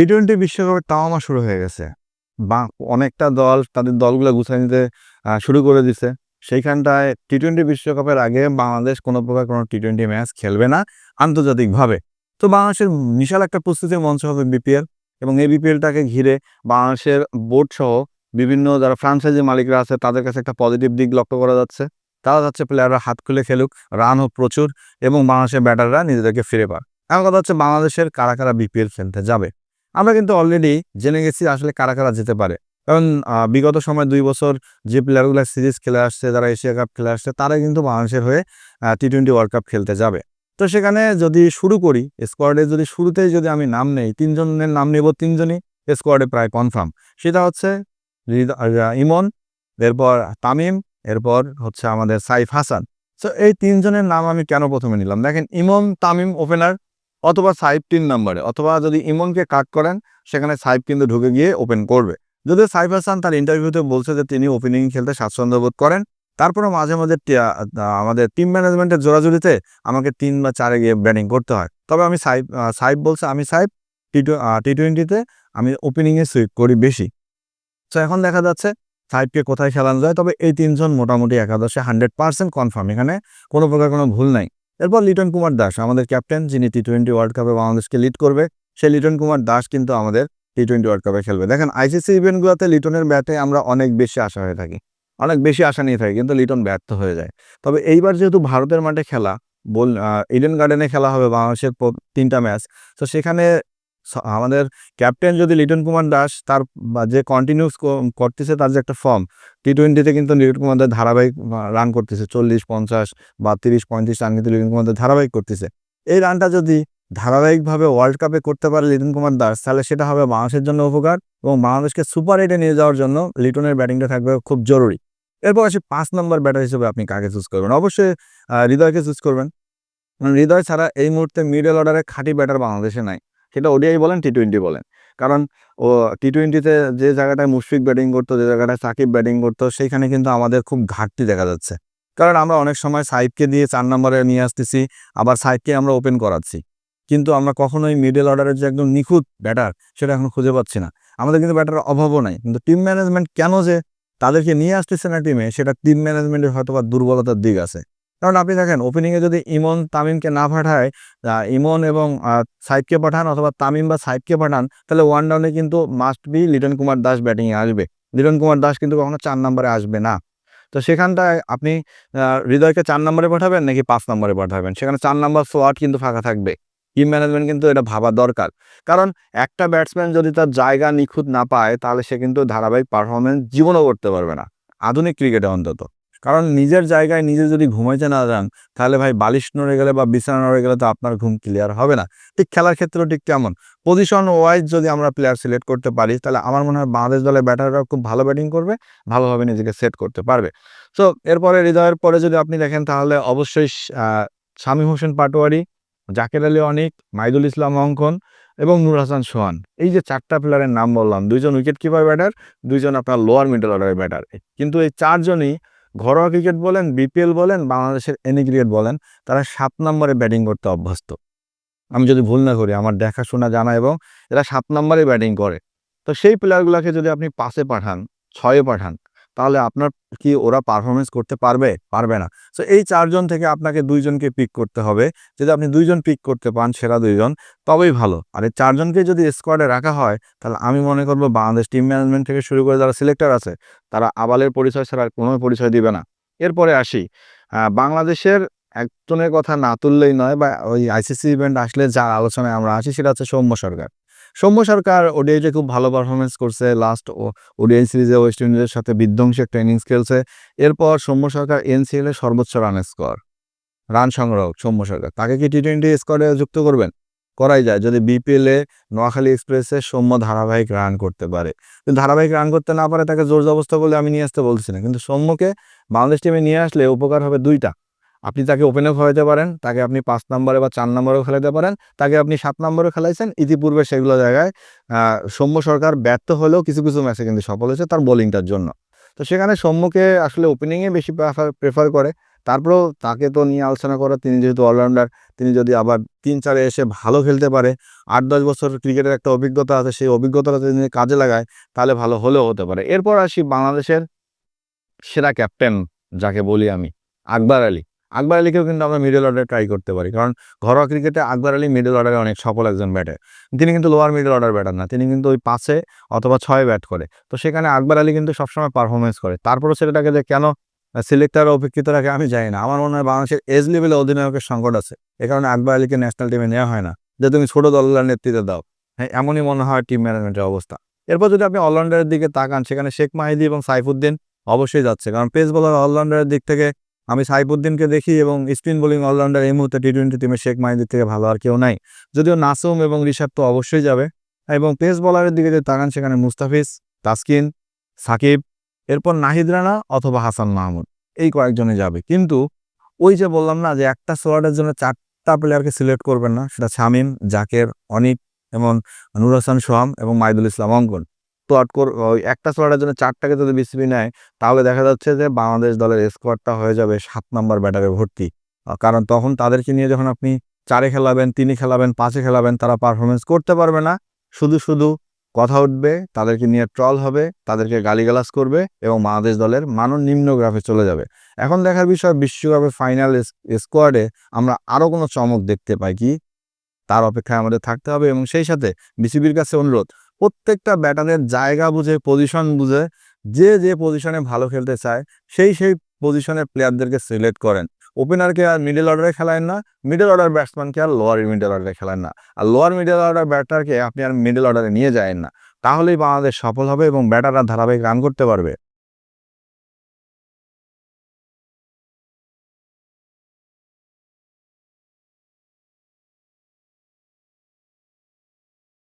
T twenty বিশ্বকাপের তামামা শুরু হয়ে গেছে। বা অনেকটা দল তাদের দলগুলা গুছায় নিতে শুরু করে দিছে। সেইখানটায় টি-টোয়েন্টি বিশ্বকাপের আগে বাংলাদেশ কোনো প্রকার কোনো টি-টোয়েন্টি ম্যাচ খেলবে না আন্তর্জাতিকভাবে। তো বাংলাদেশের বিশাল একটা প্রস্তুতির মঞ্চ হবে বিপিএল এবং এই বিপিএলটাকে ঘিরে বাংলাদেশের বোর্ডসহ বিভিন্ন যারা ফ্র্যাঞ্চাইজি মালিকরা আছে তাদের কাছে একটা পজিটিভ দিক লক্ষ্য করা যাচ্ছে। তারা চাচ্ছে প্লেয়াররা হাত খুলে খেলুক, রান হোক প্রচুর এবং বাংলাদেশের ব্যাটাররা নিজেদেরকে ফিরে পাক। এখন কথা হচ্ছে বাংলাদেশের কারা বিপিএল খেলতে যাবে। আমরা কিন্তু অলরেডি জেনে গেছি আসলে কারা যেতে পারে। কারণ বিগত সময় ২ বছর যে প্লেয়ারগুলা সিরিজ খেলে আসছে, যারা এশিয়া কাপ খেলে আসছে, তারা কিন্তু বাংলাদেশের হয়ে টি-টোয়েন্টি ওয়ার্ল্ড কাপ খেলতে যাবে। তো সেখানে যদি শুরু করি, স্কোয়াডে যদি শুরুতেই যদি আমি নাম নেই, ৩ জনের নাম নেব, ৩ জনই স্কোয়াডে প্রায় কনফার্ম। সেটা হচ্ছে ইমন, এরপর তামিম, এরপর হচ্ছে আমাদের সাইফ হাসান। সো এই ৩ জনের নাম আমি কেন ১ম এ নিলাম? দেখেন, ইমন, তামিম ওপেনার অথবা সাইফ ৩ নম্বরে, অথবা যদি ইমনকে কাট করেন সেখানে সাইফ কিন্তু ঢুকে গিয়ে ওপেন করবে। যদিও সাইফ হাসান তার ইন্টারভিউতে বলছে যে তিনি ওপেনিং খেলতে স্বাচ্ছন্দ্য বোধ করেন। তারপরেও মাঝে আমাদের টিম ম্যানেজমেন্টের জোরাজুরিতে আমাকে ৩ বা ৪ এ গিয়ে ব্যাটিং করতে হয়। তবে আমি সাইফ বলছে আমি সাইফ টি-টোয়েন্টিতে আমি ওপেনিংয়ে সুইপ করি বেশি। সো এখন দেখা যাচ্ছে সাইফকে কোথায় খেলানো যায়। তবে এই ৩ জন মোটামুটি একাদশে 100% কনফার্ম। এখানে কোনো প্রকার কোনো ভুল নাই। এরপর লিটন কুমার দাস আমাদের ক্যাপ্টেন, যিনি টি-টোয়েন্টি ওয়ার্ল্ড কাপে বাংলাদেশকে লিড করবে। সেই লিটন কুমার দাস কিন্তু আমাদের টি-টোয়েন্টি ওয়ার্ল্ড কাপে খেলবে। দেখেন, আইসিসি ইভেন্টগুলোতে লিটনের ব্যাটে আমরা অনেক বেশি আশা হয়ে থাকি। অনেক বেশি আশা নিয়ে থাকি, কিন্তু লিটন ব্যর্থ হয়ে যায়। তবে এইবার যেহেতু ভারতের মাঠে খেলা, ইডেন গার্ডেনে খেলা হবে বাংলাদেশের ৩টা ম্যাচ। তো সেখানে আমাদের ক্যাপ্টেন যদি লিটন কুমার দাস তার যে কন্টিনিউস করতেছে, তার যে একটা ফর্ম, টি-টোয়েন্টিতে কিন্তু লিটন কুমার দাস ধারাবাহিক রান করতেছে, ৪০-৫০ বা ৩০-৩৫ রান কিন্তু লিটন কুমার দাস ধারাবাহিক করতেছে। এই রানটা যদি ধারাবাহিকভাবে ওয়ার্ল্ড কাপে করতে পারে লিটন কুমার দাস, তাহলে সেটা হবে বাংলাদেশের জন্য উপকার এবং বাংলাদেশকে সুপার 8-এ নিয়ে যাওয়ার জন্য লিটনের ব্যাটিংটা থাকবে খুব জরুরি। এরপর আসি ৫ নম্বর ব্যাটার হিসেবে আপনি কাকে চুজ করবেন? অবশ্যই হৃদয়কে চুজ করবেন। কারণ হৃদয় ছাড়া এই মুহূর্তে মিডল অর্ডারে খাঁটি ব্যাটার বাংলাদেশে নাই। সেটা ওডিআই বলেন, টি-টোয়েন্টি বলেন। কারণ ও টি-টোয়েন্টিতে যে জায়গাটায় মুশফিক ব্যাটিং করতো, যে জায়গাটায় সাকিব ব্যাটিং করতো, সেইখানে কিন্তু আমাদের খুব ঘাটতি দেখা যাচ্ছে। কারণ আমরা অনেক সময় সাইফকে দিয়ে ৪ নম্বরে নিয়ে আসতেছি, আবার সাইফকে আমরা ওপেন করাচ্ছি। কিন্তু আমরা কখনোই মিডল অর্ডারের যে একদম নিখুঁত ব্যাটার, সেটা এখন খুঁজে পাচ্ছি না। আমাদের কিন্তু ব্যাটারের অভাবও নাই। কিন্তু টিম ম্যানেজমেন্ট কেন যে তাদেরকে নিয়ে আসতেছে না টিমে, সেটা টিম ম্যানেজমেন্টের হয়তোবা দুর্বলতার দিক আছে। কারণ আপনি দেখেন, ওপেনিংয়ে যদি ইমন, তামিমকে না পাঠায়, ইমন এবং সাইফকে পাঠান, অথবা তামিম বা সাইফকে পাঠান, তাহলে ওয়ান ডাউনে কিন্তু মাস্ট বি লিটন কুমার দাস ব্যাটিংয়ে আসবে। লিটন কুমার দাস কিন্তু কখনো ৪ নম্বরে আসবে না। তো সেখানটায় আপনি হৃদয়কে ৪ নম্বরে পাঠাবেন নাকি ৫ নম্বরে পাঠাবেন? সেখানে ৪ নম্বর স্লট কিন্তু ফাঁকা থাকবে। টিম ম্যানেজমেন্ট কিন্তু এটা ভাবা দরকার। কারণ একটা ব্যাটসম্যান যদি তার জায়গা নিখুঁত না পায়, তাহলে সে কিন্তু ধারাবাহিক পারফরম্যান্স জীবনেও করতে পারবে না, আধুনিক ক্রিকেটে অন্তত। কারণ নিজের জায়গায় নিজে যদি ঘুমাইতে না যান, তাহলে ভাই বালিশ নড়ে গেলে বা বিছানা নড়ে গেলে তো আপনার ঘুম ক্লিয়ার হবে না। ঠিক খেলার ক্ষেত্রেও ঠিক তেমন। পজিশন ওয়াইজ যদি আমরা প্লেয়ার সিলেক্ট করতে পারি, তাহলে আমার মনে হয় বাংলাদেশ দলের ব্যাটাররা খুব ভালো ব্যাটিং করবে, ভালোভাবে নিজেকে সেট করতে পারবে। সো এরপরে হৃদয়ের পরে যদি আপনি দেখেন, তাহলে অবশ্যই শামীম হোসেন পাটোয়ারি, জাকের আলী অনিক, মাইদুল ইসলাম অঙ্কন এবং নূর হাসান সোহান। এই যে ৪টা প্লেয়ারের নাম বললাম, ২ জন উইকেট কিপার ব্যাটার, ২ জন আপনার লোয়ার মিডল অর্ডারের ব্যাটার। কিন্তু এই ৪ জনই ঘরোয়া ক্রিকেট বলেন, বিপিএল বলেন, বাংলাদেশের এনি ক্রিকেট বলেন, তারা ৭ নম্বরে ব্যাটিং করতে অভ্যস্ত। আমি যদি ভুল না করি, আমার দেখাশোনা জানা, এবং এরা ৭ নম্বরে ব্যাটিং করে। তো সেই প্লেয়ারগুলাকে যদি আপনি ৫ এ পাঠান, ৬ এ পাঠান, তাহলে আপনার কি ওরা পারফরম্যান্স করতে পারবে? পারবে না। সো এই ৪ জন থেকে আপনাকে ২ জনকে পিক করতে হবে। যদি আপনি ২ জন পিক করতে পান, সেরা ২ জন, তবেই ভালো। আর এই ৪ জনকে যদি স্কোয়াডে রাখা হয়, তাহলে আমি মনে করব বাংলাদেশ টিম ম্যানেজমেন্ট থেকে শুরু করে যারা সিলেক্টর আছে, তারা আবালের পরিচয় ছাড়া আর কোনো পরিচয় দিবে না। এরপরে আসি বাংলাদেশের একজনের কথা না তুললেই নয়, বা ওই আইসিসি ইভেন্ট আসলে যার আলোচনায় আমরা আসি, সেটা হচ্ছে সৌম্য সরকার। সৌম্য সরকার ওডিআইতে খুব ভালো পারফরম্যান্স করছে। লাস্ট ওডিআই সিরিজে ওয়েস্ট ইন্ডিজের সাথে বিধ্বংসী একটা ইনিংস খেলছে। এরপর সৌম্য সরকার এনসিএল এ সর্বোচ্চ রান সংগ্রহ সৌম্য সরকার। তাকে কি টি-টোয়েন্টি স্কোয়াডে যুক্ত করবেন? করাই যায়, যদি বিপিএল এ নোয়াখালী এক্সপ্রেসে সৌম্য ধারাবাহিক রান করতে পারে। যদি ধারাবাহিক রান করতে না পারে, তাকে জোর জবরদস্তি বলে আমি নিয়ে আসতে বলছি না। কিন্তু সৌম্যকে বাংলাদেশ টিমে নিয়ে আসলে উপকার হবে ২ টা। আপনি তাকে ওপেনেও খেলাতে পারেন, তাকে আপনি ৫ নম্বরে বা ৪ নম্বরেও খেলাতে পারেন, তাকে আপনি ৭ নম্বরেও খেলাইছেন। ইতিপূর্বে সেগুলো জায়গায় সৌম্য সরকার ব্যর্থ হলেও কিছু ম্যাচে কিন্তু সফল হয়েছে তার বোলিংটার জন্য। তো সেখানে সৌম্যকে আসলে ওপেনিংয়ে বেশি প্রেফার করে। তারপরেও তাকে তো নিয়ে আলোচনা করা, তিনি যেহেতু অলরাউন্ডার, তিনি যদি আবার ৩-৪-এ এসে ভালো খেলতে পারে, ৮-১০ বছর ক্রিকেটের একটা অভিজ্ঞতা আছে, সেই অভিজ্ঞতাটা যদি কাজে লাগায় তাহলে ভালো হলেও হতে পারে। এরপর আসি বাংলাদেশের সেরা ক্যাপ্টেন যাকে বলি আমি, আকবর আলী। আকবর আলীকেও কিন্তু আমরা মিডল অর্ডারে ট্রাই করতে পারি। কারণ ঘরোয়া ক্রিকেটে আকবর আলী মিডল অর্ডারে অনেক সফল একজন ব্যাটার। তিনি কিন্তু লোয়ার মিডল অর্ডার ব্যাটার না। তিনি কিন্তু ওই ৫-এ অথবা ৬-এ ব্যাট করে। তো সেখানে আকবর আলী কিন্তু সবসময় পারফরম্যান্স করে। তারপরেও ছেলেটাকে যে কেন সিলেক্টররা উপেক্ষিত রাখে আমি জানি না। আমার মনে হয় বাংলাদেশের এজ লেভেলে অধিনায়কের সংকট আছে। এ কারণে আকবর আলীকে ন্যাশনাল টিমে নেওয়া হয় না। যে তুমি ছোট দলগুলোর নেতৃত্ব দাও। হ্যাঁ, এমনই মনে হয় টিম ম্যানেজমেন্টের অবস্থা। এরপর যদি আপনি অলরাউন্ডারের দিকে তাকান, সেখানে শেখ মাহিদি এবং সাইফুদ্দিন অবশ্যই যাচ্ছে। কারণ পেস বোলার অলরাউন্ডারের দিক থেকে আমি সাইফুদ্দিনকে দেখি এবং স্পিন বোলিং অলরাউন্ডার এই মুহূর্তে টি-20 টিমে শেখ মাহিদির থেকে ভালো আর কেউ নাই। যদিও নাসুম এবং রিশাদ তো অবশ্যই যাবে এবং পেস বোলারের দিকে যদি তাকান সেখানে মুস্তাফিজ, তাসকিন, সাকিব, এরপর নাহিদ রানা অথবা হাসান মাহমুদ, এই কয়েকজনই যাবে। কিন্তু ওই যে বললাম না যে একটা স্কোয়াডের জন্য ৪ টা প্লেয়ারকে সিলেক্ট করবেন না, সেটা শামীম, জাকের, অনিক এবং নূর হাসান সোহাম এবং মাইদুল ইসলাম অঙ্কন। তো ওই একটা স্কোয়াডের জন্য ৪ টাকে যদি বিসিবি নেয় তাহলে দেখা যাচ্ছে যে বাংলাদেশ দলের স্কোয়াডটা হয়ে যাবে ৭ নাম্বার ব্যাটারে ভর্তি। কারণ তখন তাদেরকে নিয়ে যখন আপনি ৪-এ খেলাবেন, ৩-এ খেলাবেন, ৫-এ খেলাবেন, তারা পারফরম্যান্স করতে পারবে না। শুধু কথা উঠবে, তাদেরকে নিয়ে ট্রল হবে, তাদেরকে গালিগালাজ করবে এবং বাংলাদেশ দলের মানও নিম্ন গ্রাফে চলে যাবে। এখন দেখার বিষয় বিশ্বকাপের ফাইনাল স্কোয়াডে আমরা আরও কোনো চমক দেখতে পাই কি, তার অপেক্ষায় আমাদের থাকতে হবে এবং সেই সাথে বিসিবির কাছে অনুরোধ, প্রত্যেকটা ব্যাটারের জায়গা বুঝে, পজিশন বুঝে, যে পজিশনে ভালো খেলতে চায় সেই পজিশনের প্লেয়ারদেরকে সিলেক্ট করেন। ওপেনারকে আর মিডল অর্ডারে খেলায়েন না, মিডল অর্ডার ব্যাটসম্যানকে আর লোয়ার মিডল অর্ডারে খেলান না। আর লোয়ার মিডল অর্ডার ব্যাটারকে আপনি আর মিডল অর্ডারে নিয়ে যায়েন না। তাহলেই বাংলাদেশ সফল হবে এবং ব্যাটাররা ধারাবাহিক রান করতে পারবে।